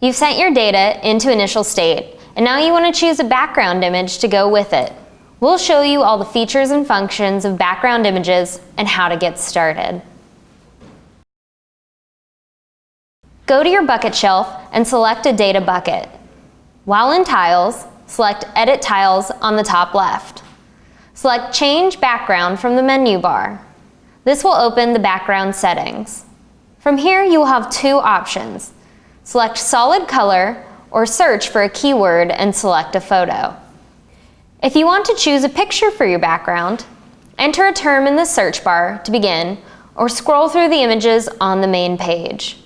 You've sent your data into initial state, and now you want to choose a background image to go with it. We'll show you all the features and functions of background images and how to get started. Go to your bucket shelf and select a data bucket. While in Tiles, select Edit Tiles on the top left. Select Change Background from the menu bar. This will open the background settings. From here, you will have two options. Select Solid Color or search for a keyword and select a photo. If you want to choose a picture for your background, enter a term in the search bar to begin or scroll through the images on the main page.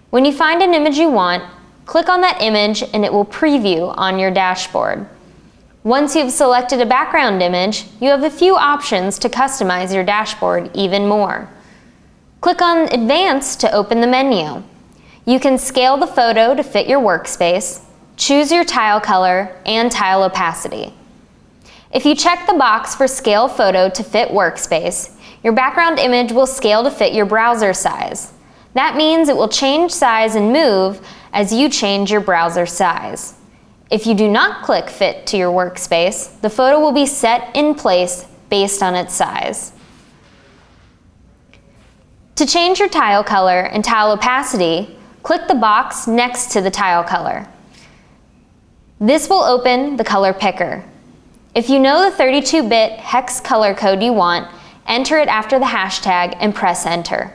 When you find an image you want, click on that image and it will preview on your dashboard. Once you've selected a background image, you have a few options to customize your dashboard even more. Click on Advanced to open the menu. You can scale the photo to fit your workspace, choose your tile color and tile opacity. If you check the box for Scale Photo to fit workspace, your background image will scale to fit your browser size. That means it will change size and move as you change your browser size. If you do not click Fit to your workspace, the photo will be set in place based on its size. To change your tile color and tile opacity, click the box next to the tile color. This will open the color picker. If you know the 32-bit hex color code you want, enter it after the hashtag and press Enter.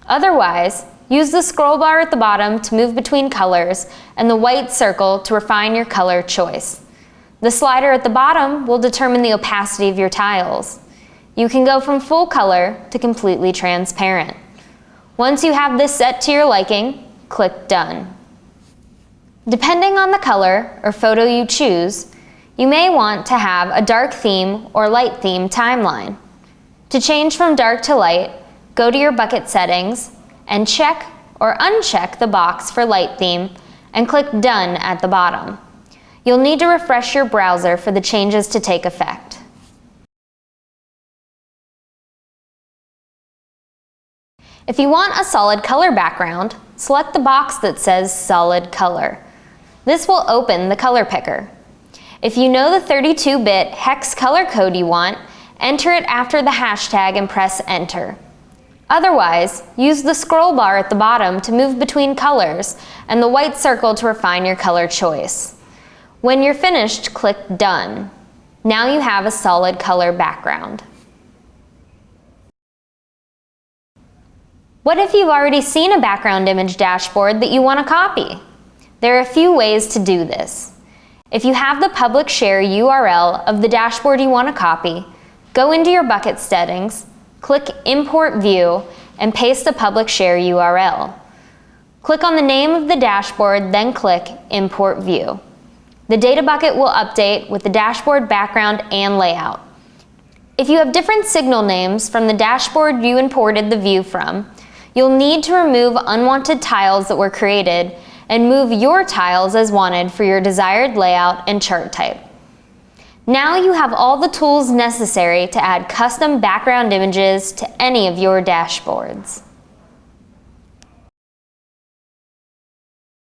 Otherwise, use the scroll bar at the bottom to move between colors and the white circle to refine your color choice. The slider at the bottom will determine the opacity of your tiles. You can go from full color to completely transparent. Once you have this set to your liking, click Done. Depending on the color or photo you choose, you may want to have a dark theme or light theme timeline. To change from dark to light, go to your bucket settings and check or uncheck the box for light theme and click Done at the bottom. You'll need to refresh your browser for the changes to take effect. If you want a solid color background, select the box that says Solid Color. This will open the color picker. If you know the 32-bit hex color code you want, enter it after the hashtag and press Enter. Otherwise, use the scroll bar at the bottom to move between colors and the white circle to refine your color choice. When you're finished, click Done. Now you have a solid color background. What if you've already seen a background image dashboard that you want to copy? There are a few ways to do this. If you have the public share URL of the dashboard you want to copy, go into your bucket settings, click Import View, and paste the public share URL. Click on the name of the dashboard, then click Import View. The data bucket will update with the dashboard background and layout. If you have different signal names from the dashboard you imported the view from, you'll need to remove unwanted tiles that were created and move your tiles as wanted for your desired layout and chart type. Now you have all the tools necessary to add custom background images to any of your dashboards.